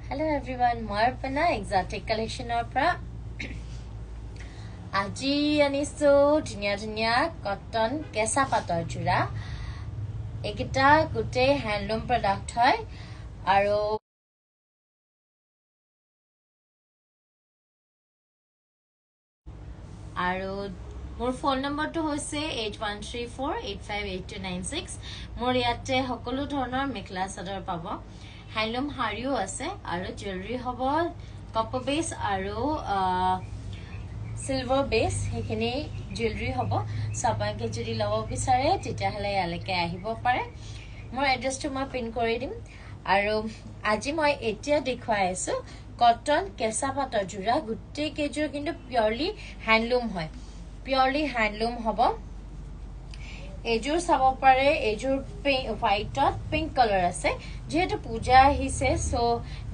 Hello everyone, Marpana Exotic Collection Opera. Aji anisu dhuniya cotton kesa pator jura. Ekita gute handloom product hoy aro মোৰ phone নম্বৰটো হৈছে 8134858296 মোৰ ইয়াতে সকলো ধৰণৰ মেখলা চাদৰ পাব হ্যান্ডলুম হাৰিও আছে আৰু জুৱেলাৰী হ'ব কপাৰ বেস আৰু সিলভাৰ বেস হেখিনি জুৱেলাৰী হ'ব সবাইকে যদি লব বিচাৰে তেতিয়া হলে ইয়ালৈকে আহিব পাৰে মোৰ এড্ৰেছটো মই পিন কৰি দিম আৰু আজি মই এতিয়া দেখুৱাই আছো কটন কেঁচা পাটৰ জোৰা গুটে কেজোৰ কিন্তু পিওৰলি হ্যান্ডলুম হয় পিওরলি হ্যান্ডলুম হব এজোর সাব পারে এজোর হোয়াইটত পিঙ্ক কালার আছে যেহেতু পূজা আহিছে সো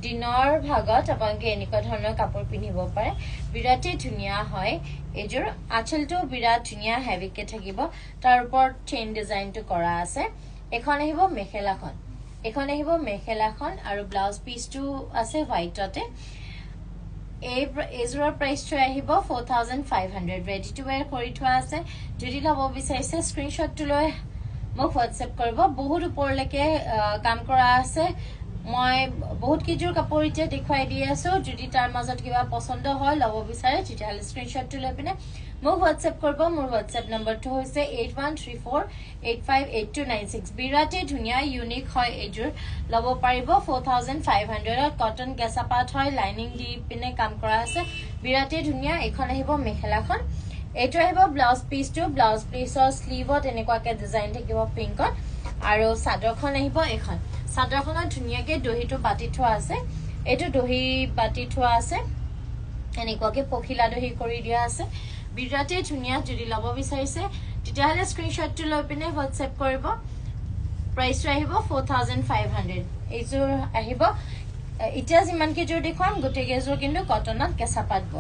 ডিনার ভাগত আপোনালোকে এনেকুৱা ধৰণৰ কাপোৰ পিন্ধিব পাৰে বিৰাটে ধুনিয়া হয় এজোৰ আঁচলটো বিৰাট ধুনিয়া হেভিকে থাকিব তাৰ ওপৰত চেইন ডিজাইনটো কৰা আছে এখন আহিব মেখেলাখন আৰু ব্লাউজ পিসটো আছে হোয়াইটতে এজোৰ প্ৰাইসটো আহিব 4500 ৰেডি টু ওয়্যাৰ কৰি থোৱা আছে যদি লব বিচাৰিছে স্ক্ৰিনশ্বটটো লৈ মোক WhatsApp কৰিব বহুত ওপৰলৈকে কাম কৰা আছে মই বহুত কিজোৰ কাপোৰ এতিয়া দেখুৱাই দি আছো যদি তাৰ মাজত কিবা পছন্দ হয় লব বিচাৰে তেতিয়া স্ক্ৰিনশ্বটটো লৈ পিনে মোক WhatsApp কৰিব মোৰ WhatsApp নম্বৰটো হৈছে 8134858296 বিৰাটে ধুনিয়া ইউনিক হয় এজোৰ লব পাৰিব 4500 কটন কেঁচা পাট হয় লাইনিং দি পিনে কাম কৰা আছে বিৰাটে ধুনিয়া এখন আহিব মেখেলাখন এটো আহিব ব্লাউজ পিসৰ স্লিভত এনেকুৱাকে ডিজাইন থাকিব পিংকত আৰু চাদৰখন আহিব এখন চাদৰখনত ধুনিয়াকে দহিটো বাটি থোৱা আছে এটো দহি বাটি থোৱা আছে এনেকুৱাকে পখিলা দহি কৰি দিয়া আছে বিৰাটে ধুনিয়া যদি লব বিচাৰিছে তেতিয়া হলে স্ক্ৰিনশ্বটটো লৈ পিনে WhatsApp কৰিব প্ৰাইসটো আহিব 4500 এইজোৰ আহিব এতিয়া যিমান কেজোৰ দেখুৱাম গোটে কেজোৰ কিন্তু কটনত কেঁচা পাটব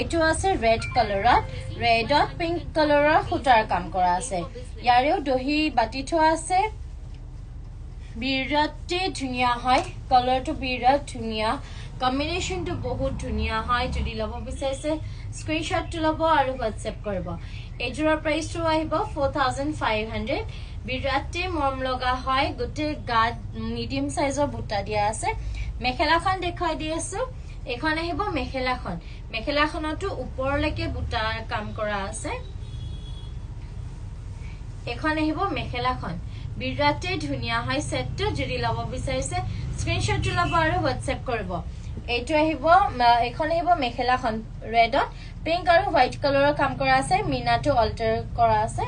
এটো আছে ৰেড কালাৰত ৰেডত পিংক কালাৰৰ সুতাৰ কাম কৰা আছে ইয়াৰেও দহি বাটি থোৱা আছে বিৰাটে ধুনিয়া হয় কালাৰটো বিৰাট ধুনিয়া কম্বিনেশনটো বহুত ধুনিয়া হয় যদি লব বিচাৰিছে স্ক্ৰিনশ্বটটো লব আৰু WhatsApp কৰিব এজোৰৰ প্ৰাইসটো আহিব 4500 বিৰাটে মৰম লগা হয় গোটে গাত মিডিয়াম সাইজৰ বুটা দিয়া আছে মেখেলাখন দেখাই দি আছো এখন আহিব মেখেলাখনটো ওপৰলৈকে বুটাৰ কাম কৰা আছে এখন আহিব মেখেলাখন বিৰাটে ধুনিয়া হয় সেটটো যদি লব বিচাৰিছে স্ক্ৰিনশ্বটটো লব আৰু WhatsApp কৰিব এইটো আহিব এখন আহিব মেখেলাখন ৰেডত পিংক আৰু হোৱাইট কালাৰৰ কাম কৰা আছে মিনাটো অল্টাৰ কৰা আছে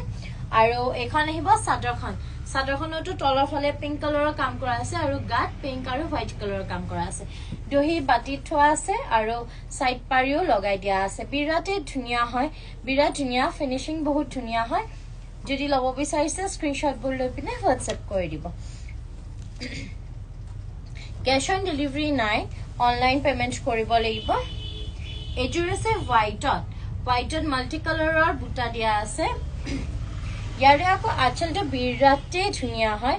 আৰু এখন আহিব চাদৰখনটো তলৰ ফালে পিংক কালাৰৰ কাম কৰা আছে আৰু গাত পিংক আৰু হোৱাইট কালাৰৰ কাম কৰা আছে দহি বাটি থোৱা আছে আৰু সাইড পাৰিও লগাই দিয়া আছে বিৰাটে ধুনিয়া হয় বিৰাট ধুনিয়া ফিনিশিং বহুত ধুনিয়া হয় যদি লব বিচাৰিছে স্ক্ৰিনশ্বটবোৰ লৈ পিনে WhatsApp কৰি দিব ক্যাশ অন ডেলিভাৰী নাই অনলাইন পেমেন্ট কৰিব লাগিব এজোৰ আছে হোৱাইটত মাল্টি কালাৰৰ বুটা দিয়া আছে ইয়াৰে আকৌ আঁচলটো বিৰাটে ধুনিয়া হয়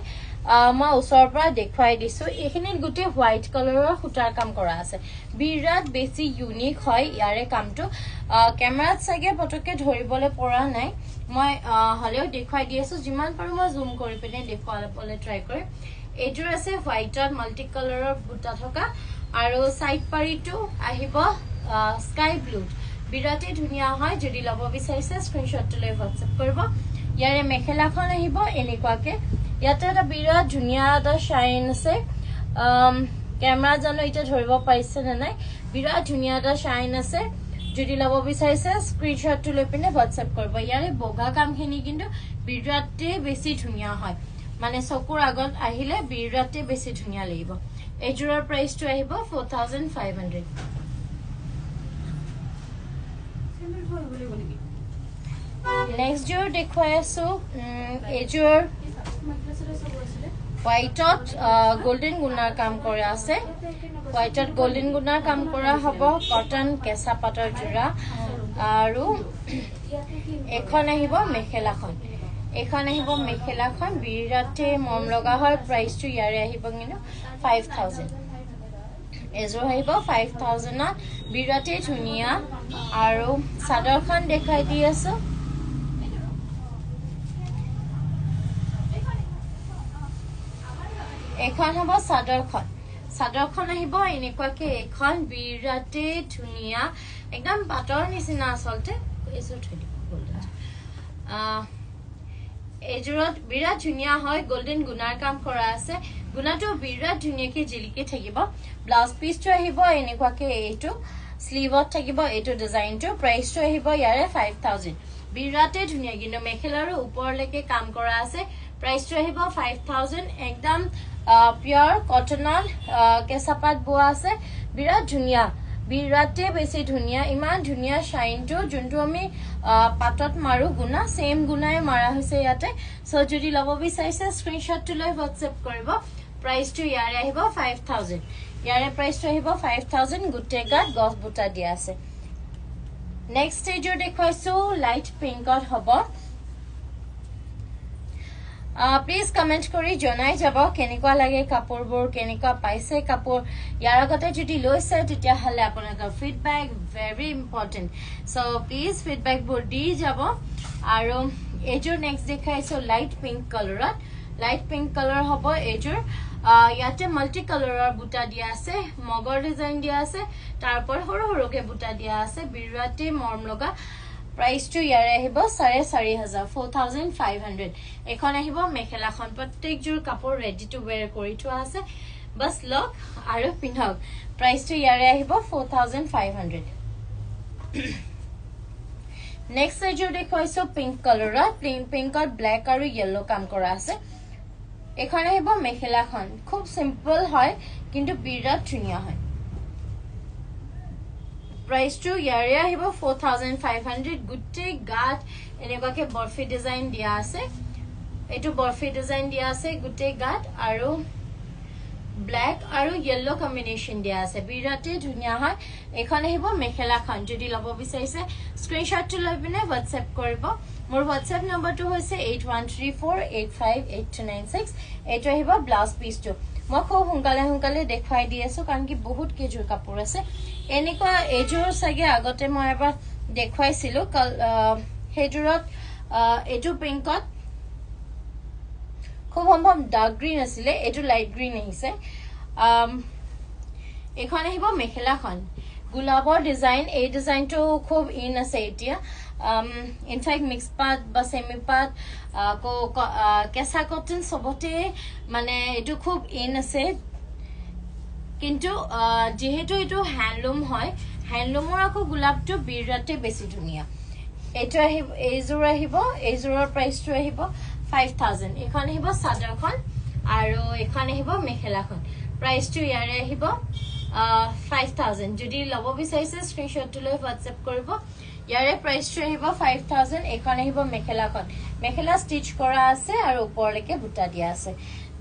মই ওচৰৰ পৰা দেখুৱাই দিছো এইখিনি গুটে হোৱাইট কালাৰৰ সুতাৰ কাম কৰা আছে বিৰাট বেছি ইউনিক হয় ইয়াৰে কামটো ক্যামেৰাত চাগে পটকে ধৰিবলৈ পৰা নাই মই হলেও দেখুৱাই দি আছো যিমান পাৰো মই জুম কৰি পিনে দেখুৱাবলৈ ট্ৰাই কৰিম এজোৰ আছে হোৱাইটত মাল্টি কালাৰৰ বুটা থকা আৰু সাইড পাৰিটো আহিব স্কাই ব্লু বিৰাটে ধুনিয়া হয় যদি লব বিচাৰিছে স্ক্ৰিনশ্বটটো লৈ WhatsApp কৰিব ইয়াৰে মেখেলাখন আহিব এনেকুৱাকে ইয়াতে এটা বিৰাট ধুনিয়া এটা শাইন আছে ক্যামেৰা জানো এটা ধৰিব পাৰিছে নে নাই বিৰাট ধুনিয়া এটা শাইন আছে যদি লব বিচাৰিছে স্ক্ৰিনশ্বটটো লৈ পিনে WhatsApp কৰিব ইয়াৰে বগা কামখিনি কিন্তু বিৰাটে বেছি ধুনিয়া হয় মানে চকুৰ আগত আহিলে বিৰাটে বেছি ধুনিয়া লাগিব এজোৰৰ প্ৰাইসটো আহিব 4500 নেক্সট জোৰ দেখুৱাই আছো এজোৰ হোৱাইটত গোল্ডেন গুণাৰ কাম কৰা আছে হোৱাইটত গোল্ডেন গুণাৰ কাম কৰা হ'ব কটন কেঁচা পাটৰ জোৰা আৰু এখন আহিব মেখেলাখন বিৰাটে মৰম লগা হয় প্ৰাইসটো ইয়াৰে আহিব কিন্তু 5000 এজোৰ আহিব 5000 বিৰাটে ধুনিয়া আৰু চাদৰখন দেখাই দি আছো এখন হ'ব চাদৰখন আহিব এনেকুৱাকে এখন বিৰাটে ধুনিয়া একদম পাটৰ নিচিনা আসলতে এজোৰ থৈ দিব গোল্ডেন এজোৰত বিৰাট ধুনিয়া হয় গোল্ডেন গুনাৰ কাম কৰা আছে গুনাটো বিৰাট ধুনিয়াকে জিলিকি থাকিব ব্লাউজ পিসটো আহিব এনেকুৱাকে এইটো স্লিভত থাকিব এইটো ডিজাইনটো প্ৰাইসটো আহিব ইয়াৰে 5000 বিৰাটে ধুনিয়া কিন্তু মেখেলাৰ ওপৰলৈকে কাম কৰা আছে প্ৰাইসটো আহিব 5000 একদম পিওৰ কটনৰ কেঁচাপাত বোৱা আছে বিৰাট ধুনিয়া বিৰাটে বেছি ধুনিয়া ইমান ধুনিয়া শাইনটো যোনটো আমি পাটত মাৰো গুনা সেম গুনাই মাৰা হৈছে ইয়াতে সো যদি লব বিচাৰিছে স্ক্ৰিনশটটো লৈ WhatsApp কৰিব প্ৰাইসটো ইয়াৰে আহিব 5000 ইয়াৰে প্ৰাইসটো আহিব 5000 গুটে গাত গছ বুটা দিয়া আছে নেক্সট স্টেজৰ দেখুৱাইছো লাইট পিংকত হ'ব প্লিজ কমেন্ট কৰি জনাই যাব কেনেকুৱা লাগে কাপোৰবোৰ কেনেকুৱা পাইছে কাপোৰ ইয়াৰ আগতে যদি লৈছে তেতিয়া হলে আপোনালোকৰ feedback very important so please feedback বোৰ দি যাব আৰু এজোৰ নেক্সট দেখাইছো লাইট পিংক কালাৰ হ'ব এজোৰ ইয়াতে মাল্টি কালাৰৰ বুটা দিয়া আছে মগৰ ডিজাইন দিয়া আছে তাৰপৰ সৰু সৰুকে বুটা দিয়া আছে বিৰাটে মৰম লগা প্ৰাইসটো ইয়াৰে আহিব 4500 4500 এখন আহিব মেখেলাখন প্ৰত্যেকযোৰ কাপোৰ ৰেডি টু ওয়্যাৰ কৰি থোৱা আছে বস লক আৰু পিন্ধক প্ৰাইসটো ইয়াৰে আহিব 4500 নেক্সট এজোৰ দেখুৱাইছো পিংক কালাৰত পিংকত ব্ল্যাক আৰু ইয়েলো কাম কৰা আছে এখন আহিব মেখেলাখন খুব সিম্পল হয় কিন্তু বিৰাট ধুনিয়া হয় প্ৰাইসটো ইয়াৰে আহিব 4500 গুটে গাত এনেকুৱাকে বৰফি ডিজাইন দিয়া আছে এটো বৰফি ডিজাইন দিয়া আছে গুটে গাত আৰু ব্ল্যাক আৰু ইয়েলো কম্বিনেশন দিয়া আছে বিৰাটে ধুনিয়া হয় এখন আহিব মেখেলাখন যদি লব বিচাৰিছে স্ক্ৰিনশটটো লৈ পিনে WhatsApp কৰিব মোৰ WhatsApp নম্বৰটো হৈছে 8134858296 এটো আহিব ব্লাউজ পিসটো মই খুব হুঙ্কালে দেখাই দি আছো কাৰণ কি বহুত কেজোৰ কাপোৰ আছে এনেকুৱা এজোৰ সাগে আগতে মই এবাৰ দেখাইছিলো হেজোৰত এটো পিংকত খুব সম্ভৱ ডাৰ্ক গ্ৰীন আছিল এটো লাইট গ্ৰীন আহিছে এখন আহিব মেখেলাখন গুলাবৰ ডিজাইন এই ডিজাইনটো খুব ইন আছে এতিয়া ইনফ্যাক্ট মিক্স পাট বা সেমি পাট কেঁচা কটন সবতে মানে এটো খুব ইন আছে কিন্তু যেহেতু এটো হ্যান্ডলুম হয় হ্যান্ডলুমৰ আকৌ গোলাপটো বিৰাটে বেছি ধুনিয়া এটো আহিব এইজোৰৰ প্ৰাইসটো আহিব 5000 এখন আহিব চাদৰখন আৰু এখন আহিব মেখেলাখন প্ৰাইসটো ইয়াৰে আহিব 5000 যদি লব বিচাৰিছে স্ক্ৰিনশটটো লৈ WhatsApp কৰিব ইয়াৰে প্ৰাইসটো আহিব 5000 এখন আহিব মেখেলা ষ্টিচ কৰা আছে আৰু ওপৰলৈকে বুটা দিয়া আছে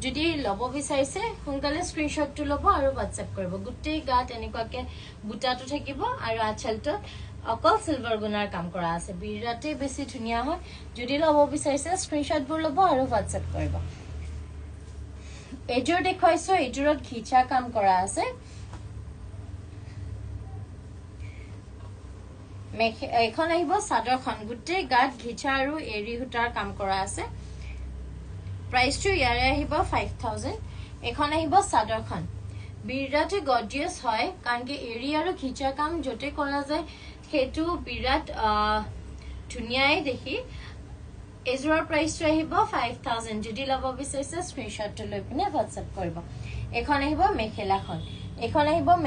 যদি লব বিচাৰিছে সোনকালে স্ক্ৰিনশটটো লব আৰু WhatsApp কৰিব গুটে গাত এনেকুৱাকে বুটাটো থাকিব আৰু আঁচলটো অকল সিলভাৰ গুনাৰ কাম কৰা আছে বিৰাটে বেছি ধুনিয়া হয় যদি লব বিচাৰিছে স্ক্ৰিনশটবোৰ লব আৰু WhatsApp কৰিব এজোৰ দেখুৱাইছো এজোৰত ঘিচা কাম কৰা আছে এখন আহিব চাদৰখন গুটে গাত ঘিচা আৰু এৰি হুটাৰ কাম কৰা আছে প্ৰাইসটো ইয়াৰে আহিব 5000 এখন আহিব চাদৰখন বিৰাটে গৰ্জিয়াস হয় কাৰণ কি এৰি আৰু ঘিচা কাম জতে কৰা যায় হেতু বিৰাট ধুনিয়াই দেখি এজোৰৰ প্ৰাইসটো আহিব 5000 যদি লব বিচাৰিছে স্ক্ৰিনশটটো লৈ পিনে WhatsApp কৰিব এখন আহিব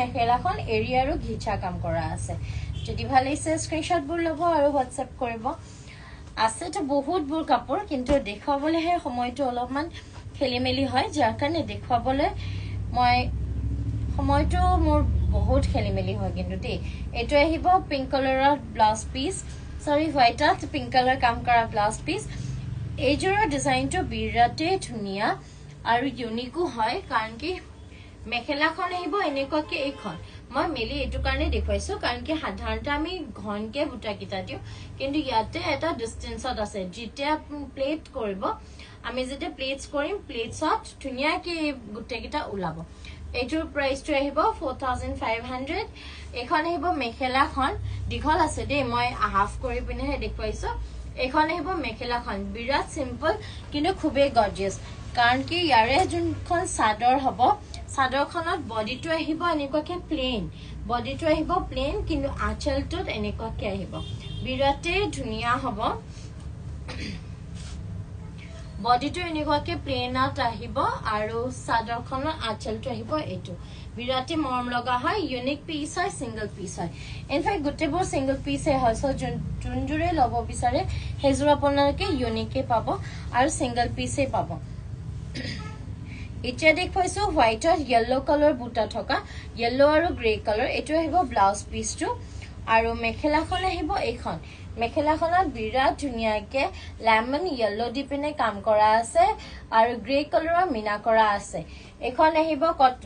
মেখেলাখন এৰি আৰু ঘিচা কাম কৰা আছে যদি ভাল লাগিছে স্ক্ৰিনশটবোৰ লব আৰু WhatsApp কৰিব আছে তো বহুতবোৰ কাপোৰ কিন্তু দেখাবলৈহে সময়টো অলপমান খেলিমেলি হয় যাৰ কাৰণে দেখাবলৈ মই সময়টো মোৰ বহুত খেলিমেলি হয় কিন্তু দেই এটো আহিব পিংক কালাৰৰ ব্লাউজ পিস সৰি হোৱাইটত পিংক কালাৰ কাম কৰা ব্লাউজ পিস এইজোৰৰ ডিজাইনটো বিৰাটে ধুনিয়া আৰু ইউনিকো হয় কাৰণ কি মেখেলাখন আহিব এনেকুৱাকে এইখন মই মেলি এটো কাৰণে দেখুৱাইছো কাৰণ কি সাধাৰণতে আমি ঘনকে বুটা কিটা দিও কিন্তু ইয়াতে এটা ডিসটেন্সত আছে যেতিয়া প্লেট কৰিব আমি যেতিয়া প্লেটস কৰিম প্লেটছত ধুনিয়াকে গুটে কিটা ওলাব এটোৰ প্ৰাইসটো আহিব 4500 এখন আহিব মেখেলাখন দীঘল আছে দেই মই হাফ কৰি পিনেহে দেখুৱাইছো এখন আহিব মেখেলাখন বিৰাট সিম্পল কিন্তু খুবেই গৰ্জিয়াস কাৰণ কি ইয়াৰে যোনখন চাদৰ হ'ব চাদৰখনত বডিটো আহিব এনেকুৱাকে প্লেন বডিটো আহিব প্লেন কিন্তু আঁচলটোত এনেকুৱাকে আহিব বিৰাটে ধুনিয়া হ'ব বডিটো এনেকুৱাকে প্লেনত আহিব আৰু চাদৰখনৰ আঁচলটো আহিব এটো বিৰাটে মৰম লগা হয় ইউনিক পিস হয় সিঙ্গল পিস হয় ইনফ্যাক্ট গুটেবোৰ সিঙ্গল পিসে হয় সো যোনজুৰে লব বিচাৰে হেজুৰ আপোনালোকে ইউনিকে পাব আৰু সিঙ্গল পিসে পাব এতিয়া দেখুৱাইছো হোৱাইটৰ yellow কালাৰ বুটা থকা yellow আৰু গ্ৰে কালাৰ এটো আহিব ব্লাউজ পিসটো আৰু মেখেলাখন আহিব এইখন মেখেলাখনত বিৰাট ধুনিয়াকে লেমন yellow দি পিনে কাম কৰা আছে আৰু গ্ৰে কালাৰৰ মিনা কৰা আছে এখন আহিব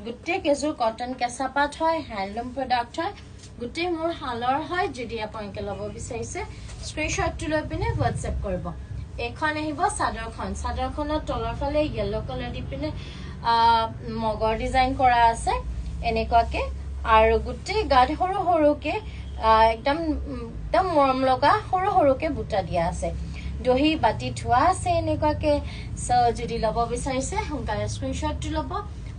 গুটে কেজুৰ কটন কেঁচাপাত হয় হ্যান্ডলুম প্ৰডাক্ট হয় গুটে মোৰ হালৰ হয় যদি আপোনালোকে ল'ব বিচাৰিছে স্ক্ৰিনশ্বটটো লৈ পিনে WhatsApp কৰিব এখন আহিব চাদৰখনৰ তলৰ ফালে yellow কালাৰ দি পিনে মগৰ ডিজাইন কৰা আছে এনেকুৱাকে আৰু গুটে গাত সৰু সৰুকে একদম মৰম লগা সৰু সৰুকে বুটা দিয়া আছে দহি বাটি থোৱা আছে এনেকুৱাকে সো যদি ল'ব বিচাৰিছে সোনকালে স্ক্ৰিনশ্বটটো ল'ব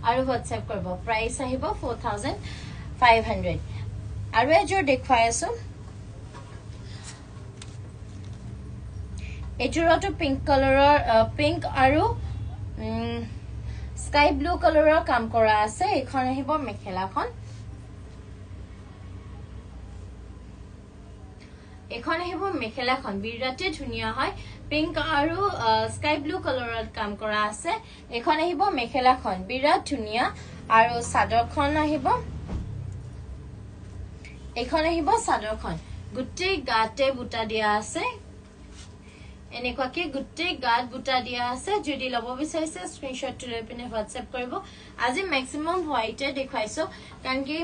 আৰু WhatsApp কৰিব প্ৰাইস আহিব 4500 আৰু এযোৰ দেখুৱাই আছো এযোৰটো পিংক কালাৰৰ পিংক আৰু স্কাই ব্লু কালাৰৰ কাম কৰা আছে এখন আহিব মেখেলাখন এখন আহিব মেখেলাখন বিৰাটে ধুনিয়া হয় পিংক আৰু স্কাই ব্লু কালাৰৰ কাম কৰা আছে এখন আহিব মেখেলাখন বিৰাট ধুনিয়া আৰু চাদৰখন আহিব এখন আহিব চাদৰখন গুটে গাতে বুটা দিয়া আছে এনেকুৱাকে গুটে গাত বুটা দিয়া আছে যদি ল'ব বিচাৰিছে স্ক্ৰিনশ্বটটো লৈ পিনে WhatsApp কৰিব আজি ম্যাক্সিমাম হোৱাইটে দেখুৱাইছো কাৰণ কি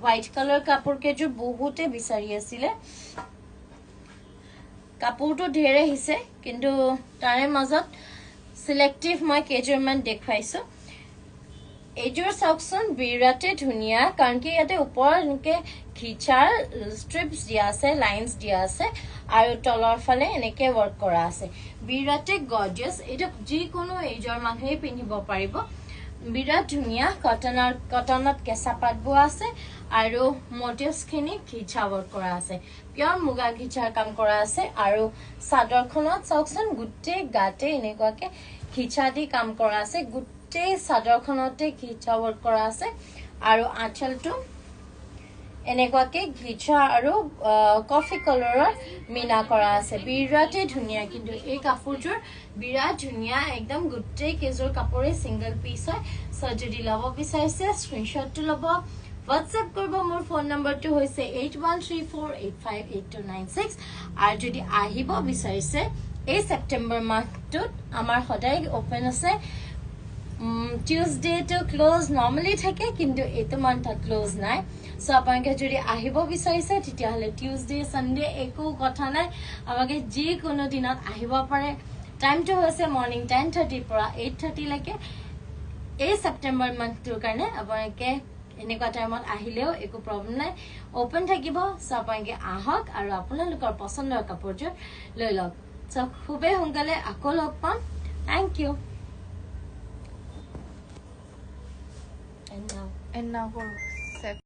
হোৱাইট কালাৰ কাপোৰ কেজু বহুতে বিচাৰি আছিল কাপোৰটো ঢেৰ আহিছে কিন্তু তাৰে মাজত সিলেক্টিভ মই কেজুৰমান দেখুৱাইছো এযোৰ চাওকচোন বিৰাটে ধুনিয়া কাৰণ কি ইয়াতে ওপৰ এনেকে খিচাৰ ষ্ট্ৰিপস দিয়া আছে লাইনস দিয়া আছে আৰু তলৰ ফালে এনেকে ওয়াৰ্ক কৰা আছে বিৰাটে গৰ্জিয়াস এটা যি কোনো এজৰ মানুহে পিন্ধিব পাৰিব বিৰাট ধুনিয়া কটনত কেঁচা পাত বোৱা আছে আৰু মোটিভস খিনি খিচা ওয়াৰ্ক কৰা আছে পিয়ৰ মুগা খিচাৰ কাম কৰা আছে আৰু চাদৰখনত চাওকচোন গুটে গাতে এনেকুৱাকে খিচা দি কাম কৰা আছে গুটে চাদৰখনতে খিচা ওয়াৰ্ক কৰা আছে আৰু আঁচলটো এনেকুৱাকে খিচা আৰু কফি কালাৰৰ মিনা কৰা আছে বিৰাটে ধুনিয়া কিন্তু এই কাপোৰযোৰ বিৰাট ধুনিয়া একদম গুটে কেজুৰ কাপোৰে সিঙ্গল পিস হয় সো যদি ল'ব বিচাৰিছে স্ক্ৰিনশ্বটটো ল'ব WhatsApp কৰিব মোৰ ফোন নম্বৰটো হৈছে 8134858296 আৰু যদি আহিব বিচাৰিছে এই সেপ্টেম্বৰ মাহটোত আমাৰ সদায় ওপেন আছে Tuesday to close normally থাকে কিন্তু এটো মানটা ক্লোজ নাই সো আপোনালোকে যদি আহিব বিচাৰিছে তেতিয়া হলে টিউজডে সানডে একো কথা নাই আমাকে যি কোনো দিনত আহিব পাৰে টাইমটো হৈছে মৰ্নিং 10:30 পৰা 8:30 লৈকে এই সেপ্টেম্বৰ মাহটোৰ কাৰণে আপোনালোকে এনেকুৱা টাইমত আহিলেও একো প্ৰবলেম নাই ওপেন থাকিব সো আপোনালোকে আহক আৰু আপোনালোকৰ পছন্দৰ কাপোৰযোৰ লৈ লওক সো খুবে সোনকালে আকৌ লগ পাম থ্যাংক ইউ And now